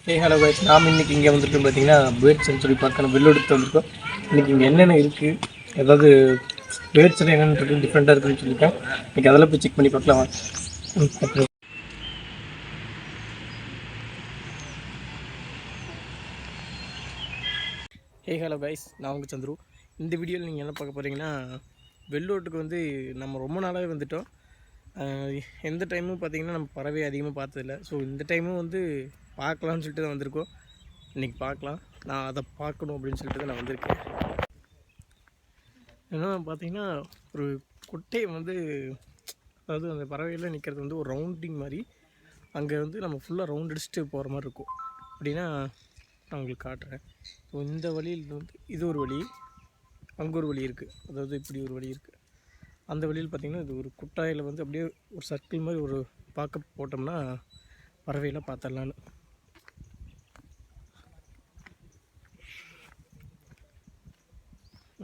Hello guys, நாம் இன்றைக்கி இங்கே வந்துட்டு பார்த்தீங்கன்னா பேர்ட் சென்ச்சுரி பார்க்க நம்ம வெள்ளெடுத்து வந்திருக்கோம். இன்றைக்கி இங்கே என்னென்ன இருக்குது, ஏதாவது பேர்ட்ஸில் என்னென்ன இருக்குது டிஃப்ரெண்ட்டாக இருக்குதுன்னு சொல்லியிருக்கேன். இன்றைக்கி அதெல்லாம் போய் செக் பண்ணி பார்க்கலாம். ஹலோ கைஸ், நான் உங்கள் சந்துரு. இந்த வீடியோவில் நீங்கள் என்ன பார்க்க போகிறீங்கன்னா, வெள்ளோட்டுக்கு வந்து நம்ம ரொம்ப நாளாகவே வந்துவிட்டோம். எந்த டைமும் பார்த்திங்கன்னா நம்ம பறவை அதிகமாக பார்த்ததில்ல. ஸோ இந்த டைமும் வந்து பார்க்கலான்னு சொல்லிட்டு தான் வந்திருக்கோம். இன்றைக்கி பார்க்கலாம், நான் அதை பார்க்கணும் அப்படின்னு சொல்லிட்டு தான் நான் வந்திருக்கேன். ஏன்னா பார்த்திங்கன்னா ஒரு குட்டையை வந்து, அதாவது அந்த பறவையில் நிற்கிறது வந்து ஒரு ரவுண்டிங் மாதிரி, அங்கே வந்து நம்ம ஃபுல்லாக ரவுண்ட் அடிச்சுட்டு போகிற மாதிரி இருக்கும். அப்படின்னா நான் உங்களுக்கு காட்டுறேன். ஸோ இந்த வழியில் வந்து இது ஒரு வழி, அங்கே ஒரு வழி இருக்குது, அதாவது இப்படி ஒரு வழி இருக்குது. அந்த வழியில் பார்த்திங்கன்னா இது ஒரு குட்டாயில் வந்து அப்படியே ஒரு சர்க்கிள் மாதிரி ஒரு பார்க்க போட்டோம்னா பறவையெல்லாம் பார்த்துடலான்னு.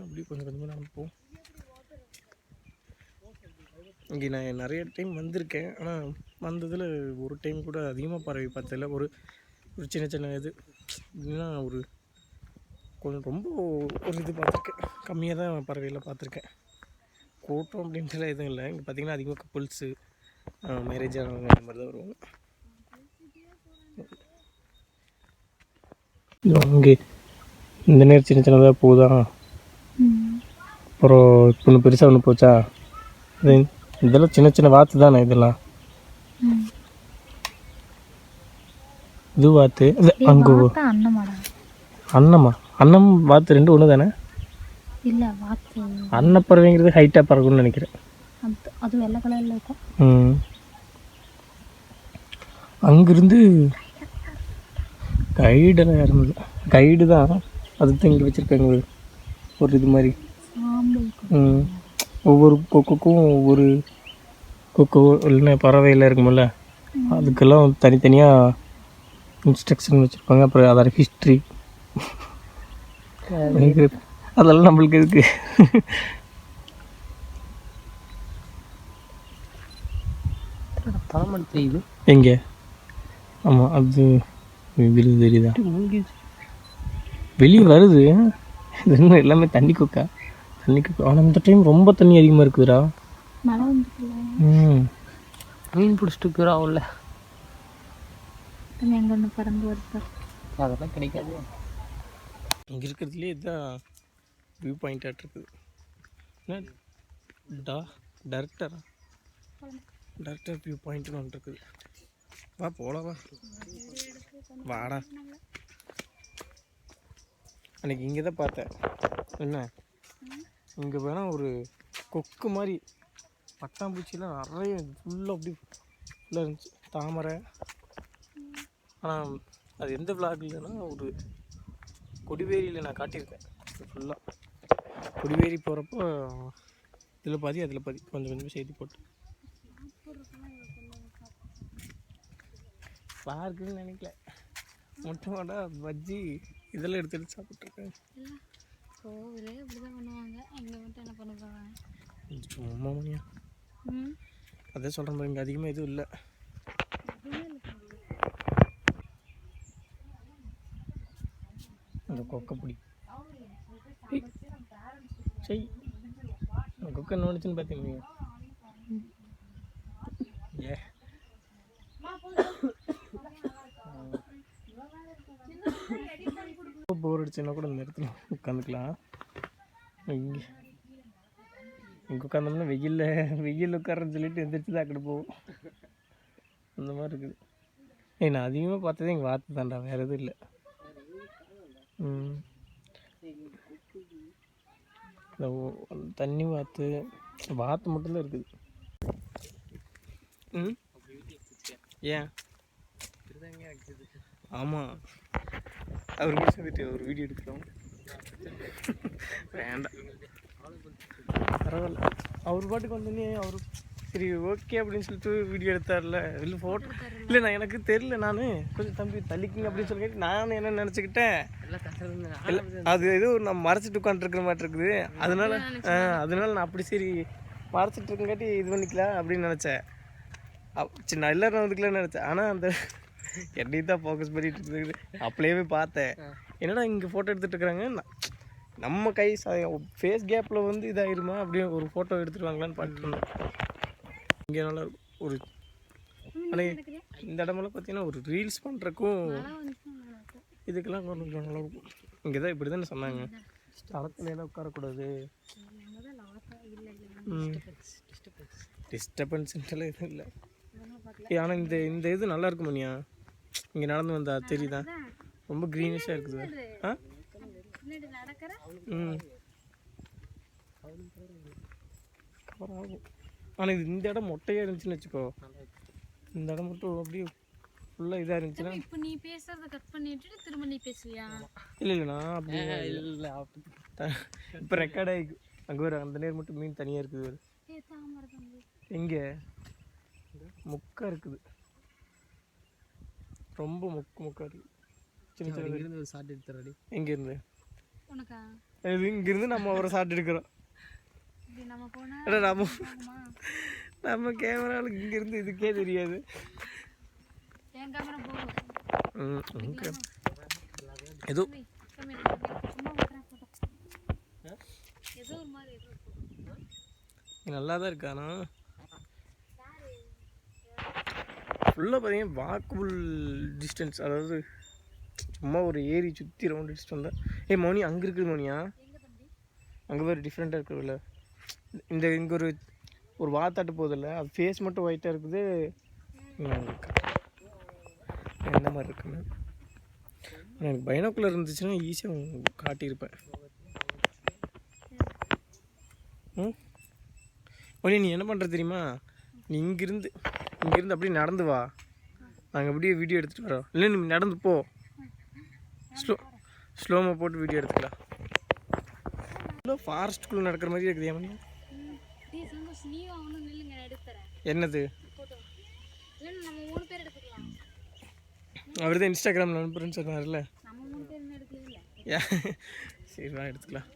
அப்படி கொஞ்சம் கொஞ்சமாக நடப்போம். இங்கே நான் நிறைய டைம் வந்திருக்கேன், ஆனால் வந்ததில் ஒரு டைம் கூட அதிகமாக பறவை பார்த்ததில்ல. ஒரு ஒரு சின்ன சின்ன இது அப்படின்னா ஒரு கொஞ்சம் ரொம்ப ஒரு இது பார்த்துருக்கேன், கம்மியாக தான் பறவையெல்லாம் பார்த்துருக்கேன். கூட்டம் அப்படின்ட்டுலாம் எதுவும் இல்லை. இங்கே பார்த்திங்கன்னா அதிகமாக கப்புள்ஸு, மேரேஜ் ஆனவங்க அந்த மாதிரி தான் வருவாங்க. அங்கே இந்த நேரம் சின்ன சின்னதாக போகுதா, அப்புறம் இப்போ ஒன்று பெருசாக ஒன்று போச்சா. இதெல்லாம் சின்ன சின்ன வாத்து தானே இதெல்லாம். இது வாத்து அங்கே அன்னமா அன்னம் வாத்து ரெண்டு ஒன்று தானே. இல்லை, வாத்து அன்னப்பறவைங்கிறது ஹைட்டாக பறக்கும்னு நினைக்கிறேன். அது வெள்ளை கலரில் இருக்கும். அங்கேருந்து கைடெல்லாம் யாரும் இல்லை, கைடு தான் அதுதான் இங்கே வச்சுருக்காங்க ஒரு இது மாதிரி. ஒவ்வொரு கொக்குக்கும் ஒவ்வொரு கொக்கு இல்லைன்னா பறவையில் இருக்குமில்ல, அதுக்கெல்லாம் தனித்தனியாக இன்ஸ்ட்ரக்ஷன் வச்சுருப்பாங்க. அப்புறம் அதோட ஹிஸ்ட்ரி அதெல்லாம் நம்மளுக்கு இருக்கு. தலைமணி தெரியுது எங்கே? ஆமாம், அது விழுது தெரியுதா, வெளியே வருது. இது இன்னும் எல்லாமே தண்ணி கொக்கா, தண்ணி கொக்கா. ஆனால் இந்த டைம் ரொம்ப தண்ணி அதிகமாக இருக்குதுடா. மீன் பிடிச்சிட்டு இருக்கிறா உள்ள எங்கே பறந்து வருது, அதெல்லாம் கிடைக்காது. இங்கே இருக்கிறதுலே இதுதான் வியூ பாயிண்டாக இருக்குது. டேரக்டர் வியூ பாயிண்ட்னு ஒன்று இருக்குது. வா போகலாம், வாடா. அன்றைக்கி இங்கே தான் பார்த்தேன். என்ன இங்கே வேணால் ஒரு கொக்கு மாதிரி பட்டாம்பூச்சிலாம் நிறைய ஃபுல்லாக அப்படி ஃபுல்லாக இருந்துச்சு, தாமரை. ஆனால் அது எந்த விளாக்லன்னா ஒரு கொடிவேரியில் நான் காட்டியிருக்கேன். ஃபுல்லாக கொடிவேரி போகிறப்போ இதில் பாதி அதில் பாதி கொஞ்சம் கொஞ்சம் செய்தி போட்டு பார்க்குன்னு நினைக்கல. முட்டை மாட்டா பஜ்ஜி இதெல்லாம் எடுத்துகிட்டு சாப்பிட்ருக்கேன். சும்மா மணியா அதே சொல்கிற மாதிரி இங்கே அதிகமாக எதுவும் இல்லை. அந்த கொக்கைப்பிடி சரி, அந்த கொக்கை நோடிச்சுன்னு பார்த்தீங்க. ஏ போர் அடிச்சுன்னா கூட இந்த இடத்துல உட்காந்துக்கலாம். இங்கே இங்கே உட்காந்தோம்னா வெயில் உட்காரன்னு சொல்லிட்டு எந்திரிச்சு தான் அக்கிட்டு போவோம். அந்த மாதிரி இருக்குது. நான் அதிகமாக பார்த்ததே எங்கள் வாத்து தாண்டா, வேறு எதுவும் இல்லை. தண்ணி வாத்து மட்டும்தான் இருக்குது. ஏன்? ஆமாம், அவர் கூட சேர்ந்துட்டு ஒரு வீடியோ எடுக்கிறோம். வேண்டாம், பரவாயில்ல. அவர் பாட்டுக்கு வந்தோடனே அவர் சரி ஓகே அப்படின்னு சொல்லிட்டு வீடியோ எடுத்தார்ல, இல்லை ஃபோட்டோ இல்லை. நான் எனக்கு தெரியல, நான் கொஞ்சம் தம்பி தள்ளிக்கிங்க அப்படின்னு சொல்லி நான் என்ன நினச்சிக்கிட்டேன், அது ஏதோ நான் மறைச்சிட்டு உட்காந்துருக்குற மாதிரி இருக்குது. அதனால நான் அப்படி சரி மறைச்சிட்டு இருக்கங்காட்டி இது பண்ணிக்கலாம் அப்படின்னு நினச்சேன். சரி, நான் எல்லோரும் வந்துக்கலாம்னு நினச்சேன். ஆனால் அந்த என்னையும் தான் ஃபோக்கஸ் பண்ணிட்டு இருக்குது. அப்படியே போய் பார்த்தேன், என்னடா இங்கே ஃபோட்டோ எடுத்துகிட்டு இருக்கிறாங்க, நம்ம கை ஃபேஸ் கேப்பில் வந்து இதாகிருமா அப்படியே ஒரு ஃபோட்டோ எடுத்துருவாங்களான்னு பார்த்துட்டு இருந்தோம். இங்கே நல்லா இருக்கும் ஒரு. ஆனால் இந்த இடமெல்லாம் பார்த்தீங்கன்னா ஒரு ரீல்ஸ் பண்ணுறக்கும் இதுக்கெல்லாம் கொஞ்சம் நல்லாயிருக்கும். இங்கே தான் இப்படி தானே சொன்னாங்க, தளத்துல எல்லாம் உட்காரக்கூடாது, டிஸ்டர்பன்ஸ்ன்ட்டுலாம் எதுவும் இல்லை. ஆனால் இந்த இது நல்லா இருக்கும் மணியா, இங்கே நடந்து வந்தா தெரியுதா, ரொம்ப க்ரீனிஷாக இருக்குது. ஆ கவர் ஆகும். ஆனால் இது இந்த இடம் மொட்டையாக இருந்துச்சுன்னு வச்சுக்கோ, இந்த இடம் மட்டும் அப்படியே ஃபுல்லாக இதாக இருந்துச்சுன்னா. இப்போ நீ பேசுறத கட் பண்ணிட்டு திரும்ப நீ பேசுவியா? இல்லை நான் அப்படி இல்லை, இப்போ ரெக்கார்ட் ஆகி அங்கே ஒரு அந்த நேரம் மட்டும் மீன் தனியாக இருக்குது. எங்கே முக்கா இருக்குது, ரொம்ப முக்கா இருக்குது. சின்ன சின்ன இருந்து ஷார்ட் எடுத்துறாடி. எங்கேருந்து இது இங்கேருந்து நம்ம ஒரு ஷார்ட் எடுக்கிறோம். நம்ம கேமராவில் இங்கேருந்து இதுக்கே தெரியாது. ஏதோ நல்லா தான் இருக்கு. ஆனால் ஃபுல்லாக பார்த்தீங்கன்னா வாக்கபுள் டிஸ்டன்ஸ், அதாவது சும்மா ஒரு ஏரி சுற்றி ரவுண்ட் அடிச்சுட்டு வந்தேன். மோனி அங்கே இருக்குது மோனியா, அங்கே வேறு டிஃப்ரெண்ட்டாக இருக்குதுல்ல. இங்கே ஒரு வாத்தாட்டு போதில்ல, அது ஃபேஸ் மட்டும் ஒயிட்டாக இருக்குது. எந்த மாதிரி இருக்குன்னு எனக்கு பைனாக்குலர் இருந்துச்சுன்னா ஈஸியாக காட்டியிருப்பேன். மோனி நீ என்ன பண்ணுற தெரியுமா, நீ இங்கேருந்து அப்படியே நடந்து வா, நாங்கள் அப்படியே வீடியோ எடுத்துகிட்டு வரோம். இல்லை நீ நடந்து போ, ஸ்லோமாக போட்டு வீடியோ எடுத்துக்கலாம். ஃபாரஸ்ட்டுக்குள்ளே நடக்கிற மாதிரி இருக்குது. ஏன் என்னது, அவர் தான் இன்ஸ்டாகிராமில் அனுப்புறேன்னு சொன்னார்ல. சரி வா எடுத்துக்கலாம்.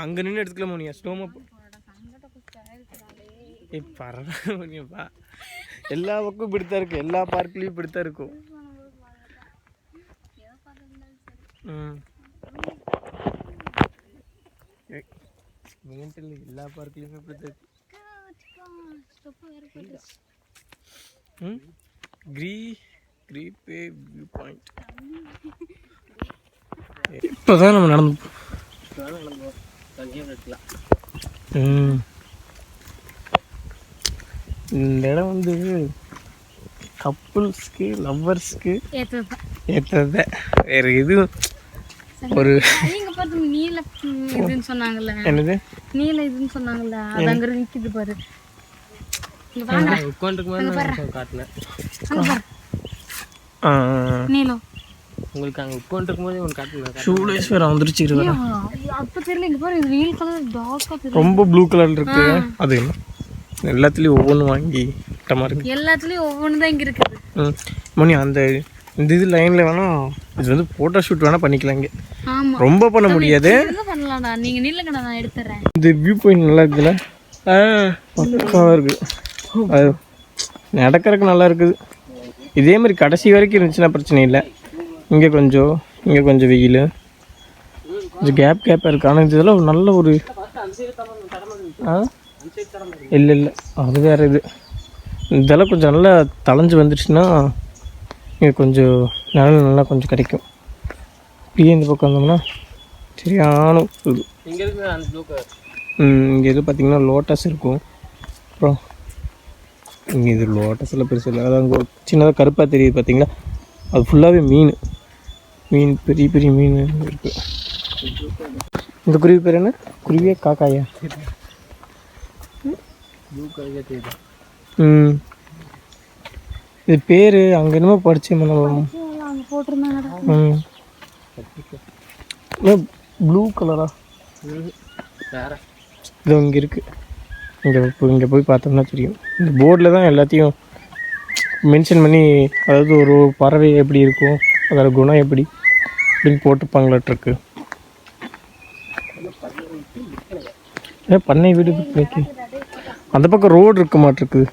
அங்கே நின்று எடுத்துக்கலாம் மோனியா, ஸ்லோமாக பரவாயில்லப்பா. எல்லா பக்கம் இப்படித்தான் இருக்கும், எல்லா பார்க்லேயும் இப்படித்தான் இருக்கும். எல்லா பார்க்லேயுமே இப்படித்தான் இருக்கு. கிரீப்பே வியூ பாயிண்ட். இப்போதான் நம்ம நடந்து இந்த இடம் வந்து கப்புள்ஸ்க்கு லவ்வர்ஸ்க்கு ஏற்றது. வேறு எதுவும் ஒரு நீல இதுன்னு சொன்னாங்கல்ல, என்னது நீல இதுன்னு சொன்னாங்கல்ல, அது அங்கே நிற்கிது பாரு. நீலம் உங்களுக்கு அங்கே உட்காந்துருக்கும் போது ஒன்று காட்டல, ஷூலேஸ் வேறு வந்துருச்சு. அப்போ தெரியல, இங்கே பாரு, இது நீல் கலர் டார்க்காக தெரியும், ரொம்ப ப்ளூ கலர் இருக்கு. அது எல்லாத்துலேயும் ஒவ்வொன்று வாங்கி விட்டமாக இருக்குது. எல்லாத்துலேயும் ஒவ்வொன்று தான் இங்கே இருக்குது. மணி அந்த இந்த இது லைனில் வேணால் இது வந்து ஃபோட்டோ ஷூட் வேணால் பண்ணிக்கலாம். இங்கே ரொம்ப பண்ண முடியாது, பண்ணலாம்டா. நீங்கள் நில்லுங்கடா, நான் எடுத்துறேன். இந்த வியூ பாயிண்ட் நல்லா இருக்குல்ல, பக்காவாக இருக்குது. அது நடக்கிறதுக்கு நல்லா இருக்குது. இதே மாதிரி கடைசி வரைக்கும் இருந்துச்சுன்னா பிரச்சனை இல்லை. இங்கே கொஞ்சம் வெயில், கொஞ்சம் கேப்பாக இருக்குது. ஆனால் இதெல்லாம் நல்ல ஒரு இல்லை அது வேறு இது. இதெல்லாம் கொஞ்சம் நல்லா தளைஞ்சு வந்துடுச்சுன்னா இங்கே கொஞ்சம் நல்லா கொஞ்சம் கிடைக்கும். இப்படியே இந்த பக்கம் வந்தோம்னா சரியான இது. இங்கே இது பார்த்திங்கன்னா லோட்டஸ் இருக்கும். அப்புறம் இங்கே இது லோட்டஸில் பெருசு இல்லை, அதான் அங்கே சின்னதாக கருப்பாக தெரியுது பார்த்தீங்களா, அது ஃபுல்லாகவே மீன் பெரிய பெரிய மீன் இருக்குது. இந்த குருவி பேர் என்ன, குருவியா காக்காயா? இது பேர் அங்கே என்னமோ படித்தேன் ப்ளூ கலரா, இது இங்கே இருக்குது. இங்கே போய் பார்த்தோம்னா தெரியும். இந்த போர்டில் தான் எல்லாத்தையும் மென்ஷன் பண்ணி, அதாவது ஒரு பறவை எப்படி இருக்கும், அதோட குணம் எப்படி அப்படின்னு போட்டுப்பாங்களாட்ருக்கு. பண்ணை வீடு இன்னைக்கு அந்த பக்கம் ரோடு இருக்க மாட்டிருக்குது.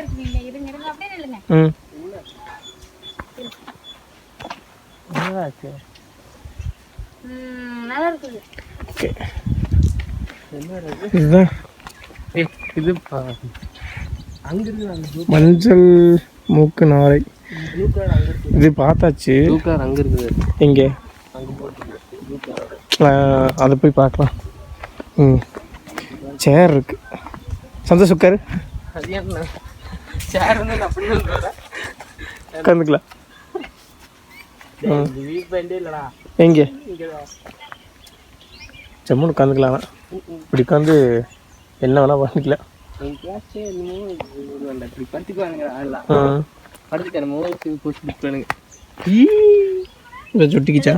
இருக்குவீங்க. இருங்க இருங்க அப்படியே நில்லுங்க. ம் என்னாச்சு? நல்லா இருக்குது. ஓகே இதுதான் இது அங்கிருந்து மஞ்சள் மூக்கு நாரை. இது பார்த்தாச்சு. அங்கே இருக்குது. எங்கே? அங்கே போட்டு அதை போய் பார்க்கலாம். ம் சேர் இருக்கு. சந்தோஷ் உட்காரு. அது என்ன சேர் வந்து நான் பண்ணி உட்காந்துக்கலாம். வீக் பேண்டே இல்லைடா. எங்கே? இங்கே ஜம்முன்னு உட்காந்துக்கலாம். இப்படி உட்காந்து என்ன வேணால் பண்ணிக்கலாம். எங்கேயாச்சும் என்னமோ இப்படி படுத்துக்குவானுங்க ஆடலாம். ம் படுத்துட்டு என்னமோ போஸ்ட் பிடிப்பானுங்க. இதை சுட்டிக்கிச்சா?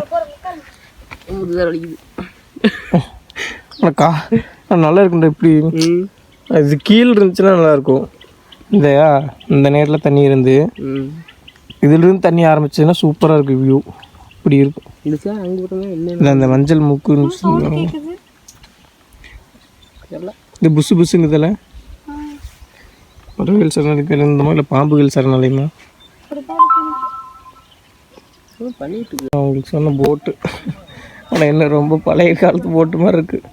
முதுகார வலிக்குது. அக்கா நல்லா இருக்குண்டா. இப்படி இது கீழே இருந்துச்சுன்னா நல்லாயிருக்கும். இந்த நேரில் தண்ணி இருந்து இதுலேருந்து தண்ணி ஆரம்பிச்சதுன்னா சூப்பராக இருக்கும் வியூ. இப்படி இருக்கும். அங்கே அந்த மஞ்சள் மூக்கு இது புசு புசுங்குதில்ல. பறவைகள் சரணாலயம் இருந்தோமா இல்லை பாம்புகள் சரணாலயமா? பண்ணிட்டு அவங்களுக்கு சொன்ன போட்டு. ஆனால் என்ன ரொம்ப பழைய காலத்து போட்டு மாதிரி இருக்குது.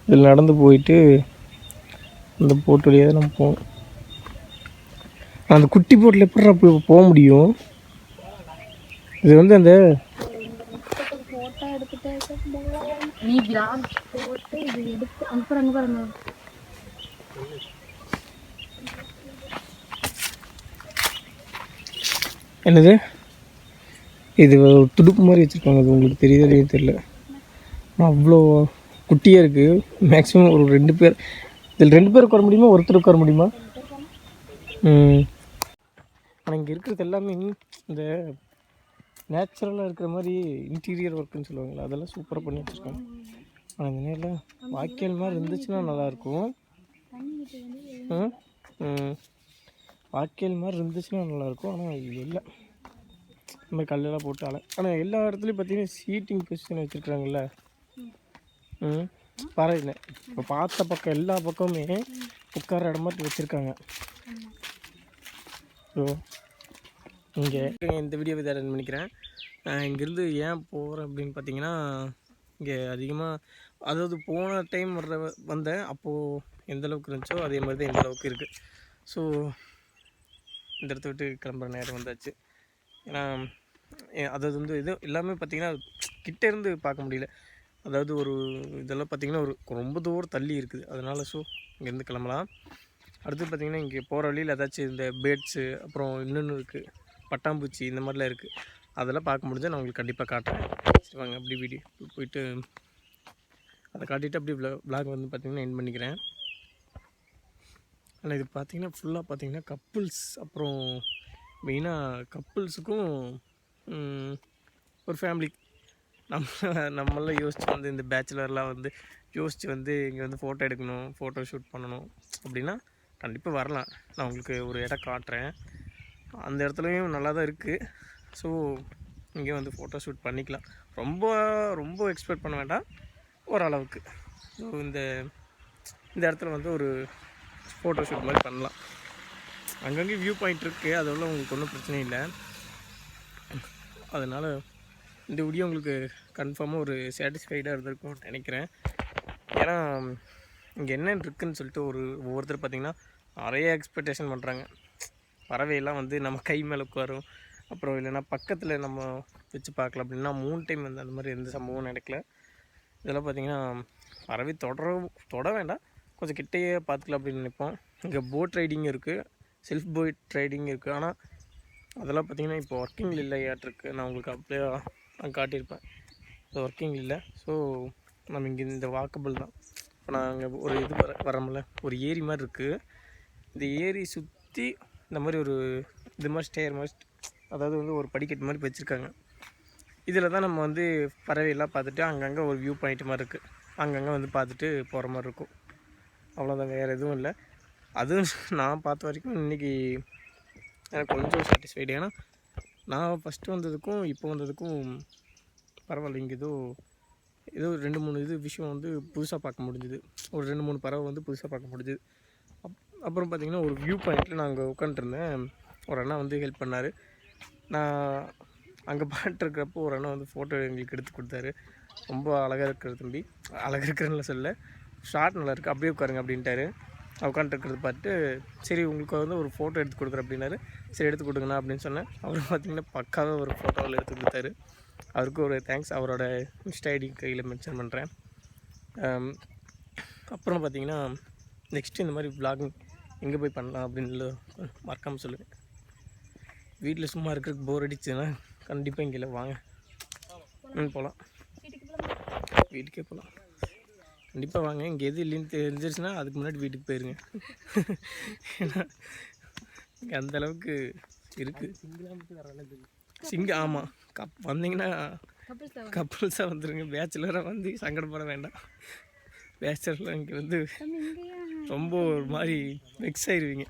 இதில் நடந்து போயிட்டு அந்த போட்டு வழியாக தான் நம்ம போகணும். அந்த குட்டி போட்டில் எப்படி போய் போக முடியும்? இது வந்து அந்த நீ vlog போட்டு இது எடுத்து அனுப்புறாங்க பாருங்க. என்னது இது ஒரு துடுப்பு மாதிரி வச்சுருக்காங்க. அது உங்களுக்கு தெரியுதே தெரியல. அவ்வளோ குட்டியாக இருக்குது. மேக்ஸிமம் ஒரு 2 பேர். இதில் 2 பேர் உட்கார முடியுமா? ஒருத்தர் உட்கார முடியுமா? ஆனால் இங்கே இருக்கிறது எல்லாமே இந்த நேச்சுரலாக இருக்கிற மாதிரி இன்டீரியர் ஒர்க்குன்னு சொல்லுவாங்களா, அதெல்லாம் சூப்பராக பண்ணி வச்சுருக்காங்க. ஆனால் இந்த நேரில் வாய்க்கால் மாதிரி இருந்துச்சுன்னா நல்லாயிருக்கும். வாய்க்கால் மாதிரி இருந்துச்சுன்னா நல்லாயிருக்கும். ஆனால் இது இல்லை. இந்த மாதிரி கல்லெல்லாம் போட்டால. ஆனால் எல்லா இடத்துலையும் பார்த்தீங்கன்னா சீட்டிங் பொசிஷன் வச்சுருக்குறாங்கல்ல. பரவாயில்ல. இப்போ பார்த்த பக்கம் எல்லா பக்கமுமே உட்கார இடம் மாதிரி வச்சுருக்காங்க. ஸோ இங்கே இந்த வீடியோவை இதை அட்டன் பண்ணிக்கிறேன். இங்கேருந்து ஏன் போகிறேன் அப்படின்னு பார்த்தீங்கன்னா, இங்கே அதிகமாக அதாவது போன டைம் வந்தேன் அப்போது எந்தளவுக்கு இருந்துச்சோ அதே மாதிரி தான் எந்தளவுக்கு இருக்குது. ஸோ இந்த இடத்த விட்டு கிளம்புற நேரம் வந்தாச்சு. ஏன்னா அதாவது வந்து இது எல்லாமே பார்த்திங்கன்னா கிட்டேருந்து பார்க்க முடியல. அதாவது ஒரு இதெல்லாம் பார்த்திங்கன்னா ஒரு ரொம்ப தூரம் தள்ளி இருக்குது. அதனால் ஸோ இங்கேருந்து கிளம்பலாம். அடுத்து பார்த்திங்கன்னா இங்கே போகிற வழியில் ஏதாச்சும் இந்த பேர்ட்ஸு அப்புறம் இன்னொன்று இருக்குது, பட்டாம்பூச்சி இந்த மாதிரிலாம் இருக்குது. அதெல்லாம் பார்க்க முடிஞ்சால் நான் உங்களுக்கு கண்டிப்பாக காட்டுறேன். சரி வாங்க அப்படி வீடியோ போயிட்டு அதை காட்டிட்டு அப்படி விளாக் வந்து பார்த்திங்கன்னா எண்ட் பண்ணிக்கிறேன். ஆனால் இது பார்த்திங்கன்னா ஃபுல்லாக பார்த்திங்கன்னா கப்புள்ஸ், அப்புறம் மெயினாக கப்புள்ஸுக்கும் ஒரு ஃபேமிலி நம்மளாம் யோசிச்சு வந்து இந்த பேச்சுலர்லாம் வந்து யோசித்து வந்து இங்கே வந்து ஃபோட்டோ எடுக்கணும், ஃபோட்டோ ஷூட் பண்ணணும் அப்படின்னா கண்டிப்பாக வரலாம். நான் உங்களுக்கு ஒரு இடம் காட்டுறேன். அந்த இடத்துலையும் நல்லா தான் இருக்குது. ஸோ இங்கே வந்து ஃபோட்டோ ஷூட் பண்ணிக்கலாம். ரொம்ப ரொம்ப எக்ஸ்பெக்ட் பண்ண வேண்டாம், ஓரளவுக்கு. ஸோ இந்த இடத்துல வந்து ஒரு ஃபோட்டோ ஷூட் மாதிரி பண்ணலாம். அங்கங்கே வியூ பாயிண்ட் இருக்குது, அதெல்லாம் உங்களுக்கு ஒன்றும் பிரச்சனை இல்லை. அதனால் இந்த வீடியோ உங்களுக்கு கன்ஃபார்மாக ஒரு சாட்டிஸ்ஃபைடாக இருந்திருக்கும்னு நினைக்கிறேன். ஏன்னா இங்கே என்ன இருக்குதுன்னு சொல்லிட்டு ஒவ்வொருத்தர் பார்த்திங்கன்னா நிறைய எக்ஸ்பெக்டேஷன் பண்ணுறாங்க. பறவையெல்லாம் வந்து நம்ம கை மேலே உட்காரும், அப்புறம் இல்லைன்னா பக்கத்தில் நம்ம வச்சு பார்க்கலாம் அப்படின்னா 3 டைம் வந்து அந்த மாதிரி எந்த சம்பவம் நடக்கல. இதெல்லாம் பார்த்திங்கன்னா பறவை தொட வேண்டாம், கொஞ்சம் கிட்டேயே பார்த்துக்கலாம் அப்படின்னு நினைப்போம். இங்கே போட் ரைடிங் இருக்குது, செல்ஃப் போட் ரைடிங் இருக்குது. ஆனால் அதெல்லாம் பார்த்திங்கன்னா இப்போ ஒர்க்கிங்கில் இல்லையாட்டிருக்கு. நான் உங்களுக்கு அப்படியே நான் காட்டியிருப்பேன். அது ஒர்க்கிங் இல்லை. ஸோ நம்ம இங்கே இந்த வாக்கபிள் தான். இப்போ நான் அங்கே ஒரு இது வரமில்ல, ஒரு ஏரி மாதிரி இருக்குது. இந்த ஏரி சுற்றி இந்த மாதிரி ஒரு இது மாதிரி ஸ்டேர் மாதிரி, அதாவது வந்து ஒரு படிக்கட்டு மாதிரி வச்சுருக்காங்க. இதில் தான் நம்ம வந்து பறவையெல்லாம் பார்த்துட்டு அங்கங்கே ஒரு வியூ பாயிண்ட் மாதிரி இருக்குது, அங்கங்கே வந்து பார்த்துட்டு போகிற மாதிரி இருக்கும். அவ்வளோதான், வேறு எதுவும் இல்லை. அதுவும் நான் பார்த்த வரைக்கும் இன்றைக்கி எனக்கு கொஞ்சம் சாட்டிஸ்ஃபைடு. ஏன்னா நான் ஃபஸ்ட்டு வந்ததுக்கும் இப்போ வந்ததுக்கும் பரவாயில்ல. இங்கே ஏதோ 2-3 விஷயம் வந்து புதுசாக பார்க்க முடிஞ்சுது. ஒரு 2-3 பறவை வந்து புதுசாக பார்க்க முடிஞ்சுது. அப்புறம் பார்த்திங்கன்னா ஒரு வியூ பாயிண்ட்டில் நான் அங்கே உட்காந்துருந்தேன். ஒரு அண்ணா வந்து ஹெல்ப் பண்ணார். நான் அங்கே பாட்டுருக்கிறப்போ ஒரு அண்ணா வந்து ஃபோட்டோ எங்களுக்கு எடுத்து கொடுத்தாரு. ரொம்ப அழகாக இருக்கிற தம்பி, அழகாக இருக்கிறன்னு சொல்ல, ஷார்ட் நல்லா இருக்குது, அப்படியே உட்காருங்க அப்படின்ட்டாரு. உட்காந்துருக்கிறது பார்த்துட்டு சரி உங்களுக்கு வந்து ஒரு ஃபோட்டோ எடுத்து கொடுக்குறேன் அப்படின்னாரு. சரி எடுத்து கொடுங்கண்ணா அப்படின்னு சொன்னேன். அவர் பார்த்திங்கன்னா பக்காவாக ஒரு ஃபோட்டோவில் எடுத்து கொடுத்தாரு. அவருக்கு ஒரு தேங்க்ஸ். அவரோட இன்ஸ்டா ஐடி கையில் மென்ஷன் பண்ணுறேன். அப்புறம் பார்த்திங்கன்னா நெக்ஸ்ட்டு இந்த மாதிரி விலாகிங் எங்கே போய் பண்ணலாம் அப்படின்னு மறக்காமல் சொல்லுங்கள். வீட்டில் சும்மா இருக்கிறதுக்கு போர் அடிச்சுன்னா கண்டிப்பாக இங்கே வாங்க. போகலாம், வீட்டுக்கே போகலாம். கண்டிப்பாக வாங்க. இங்கே எது இல்லைன்னு தெரிஞ்சிருச்சுன்னா அதுக்கு முன்னாடி வீட்டுக்கு போயிருங்க. ஏன்னா இங்கே அந்தளவுக்கு இருக்குது. ஆமாம், வந்தீங்கன்னா கப்புள்ஸாக வந்துடுங்க. பேச்சுலராக வந்து சங்கடப்பட வேண்டாம். பேச்சுலரில் இங்கே வந்து ரொம்ப ஒரு மாதிரி வெக்ஸ் ஆயிடுவீங்க.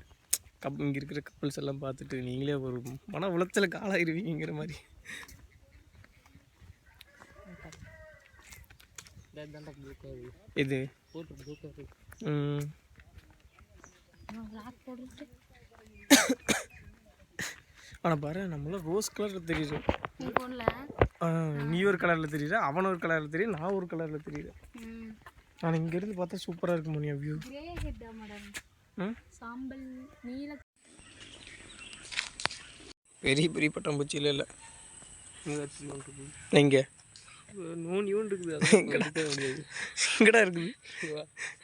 இங்கே இருக்கிற கப்புள்ஸ் எல்லாம் பார்த்துட்டு நீங்களே ஒரு மன உளைச்சலுக்கு ஆளாயிருவீங்கிற மாதிரி. இது ஆனால் பாரு, நம்மளாம் ரோஸ் கலரில் தெரியுது, நீ ஒரு கலரில் தெரியுற, அவன் ஒரு கலரில் தெரியும், நான் ஒரு கலரில் தெரியுறேன். ஆனால் இங்கேருந்து பார்த்தா சூப்பராக இருக்கும் மோனியா வியூ. பெரிய பெரிய பட்டாம்பூச்சியில் இல்லை இங்கே நோனியும் இருக்குது. எங்கடா இருக்குது?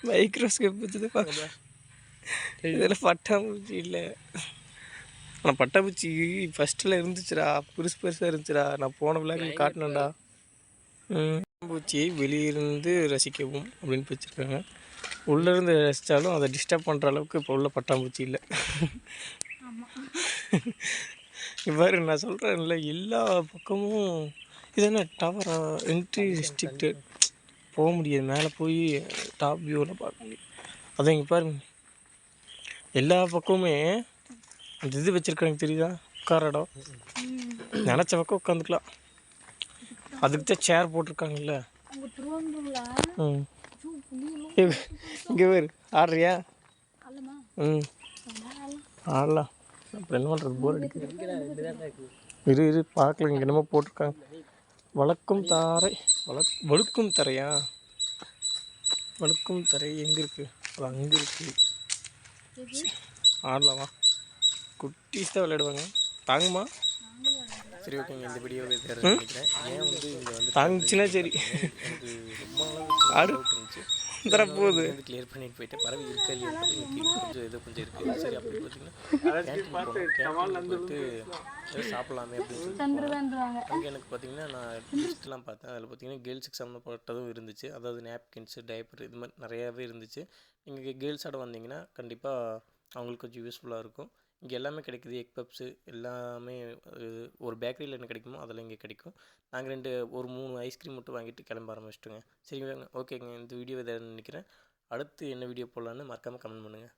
மைக்ரோஸ்கோப் வச்சுதான் பார்க்கலாம். இதில் பட்டாம்பூச்சி இல்லை. ஆனால் பட்டாம்பூச்சி ஃபஸ்ட்டில் இருந்துச்சுடா, பெருசாக இருந்துச்சுடா. நான் போன விளையாட்டு காட்டினேன்டா. பட்டாம்பூச்சியை வெளியிருந்து ரசிக்கவும் அப்படின்னு வச்சுருக்காங்க. உள்ளேருந்து ரசித்தாலும் அதை டிஸ்டர்ப் பண்ணுற அளவுக்கு இப்போ உள்ள பட்டாம்பூச்சி இல்லை. இவ்வாறு நான் சொல்கிறேன்ல, எல்லா பக்கமும் இதென்ன டவரா, என்ட்ரி ரெஸ்ட்ரிக்டட், போக முடியாது. மேலே போய் டாப் வியூவில் பார்க்க முடியும். அதை இங்கே பாருங்க, எல்லா பக்கமுமே அந்த இது வச்சுருக்காங்க தெரியுதா, உட்கார இடம். நினச்ச பக்கம் உட்காந்துக்கலாம். அதுக்கு தான் சேர் போட்டிருக்காங்கல்ல. இங்கே பேர் ஆடுறியா? ஆடலாம். அப்புறம் என்ன பண்ணுறது, போர் அடிக்குது. இரு பார்க்கல. இங்கே என்னமோ போட்டிருக்காங்க, வழுக்கும் தாரை. வழுக்கும் தரையா? வழுக்கும் தரை எங்கே இருக்குது? அது அங்கே இருக்குது. ஆடலாமா? குட்டீஸ் தான் விளையாடுவாங்க. தாங்குமா? சரி, ஓகேங்க. இந்த வீடியோவை நினைக்கிறேன். ஏன் வந்து இங்கே வந்து தாங்குச்சுன்னா சரி. ஆடு தரப்போகுது கிளியர் பண்ணிட்டு போயிட்டு பறவை இருக்கா இல்லையா கொஞ்சம் இருக்குது. சரி, அப்படி பார்த்தீங்கன்னா போயிட்டு சாப்பிட்லாமே அப்படின்னு அங்கே எனக்கு பார்த்தீங்கன்னா நான் லிஸ்ட்லாம் பார்த்தேன். அதில் பார்த்தீங்கன்னா கேர்ள்ஸுக்கு சம்மந்தப்பட்டதும் இருந்துச்சு. அதாவது நேப்கின்ஸு, டைப்பர், இது மாதிரி நிறையாவே இருந்துச்சு. நீங்கள் கேர்ள்ஸோட வந்தீங்கன்னா கண்டிப்பாக அவங்களுக்கு கொஞ்சம் யூஸ்ஃபுல்லாக இருக்கும். இங்கே எல்லாமே கிடைக்குது. எக் பப்ஸு எல்லாமே ஒரு பேக்கரியில் என்ன கிடைக்குமோ அதெல்லாம் இங்கே கிடைக்கும். நாங்கள் ஒரு 3 ஐஸ்கிரீம் மட்டும் வாங்கிட்டு கிளம்ப ஆரம்பிச்சிட்டோங்க. சரிங்க, ஓகேங்க. இந்த வீடியோ இதை நினைக்கிறேன். அடுத்து என்ன வீடியோ போடலான்னு மறக்காமல் கமெண்ட் பண்ணுங்கள்.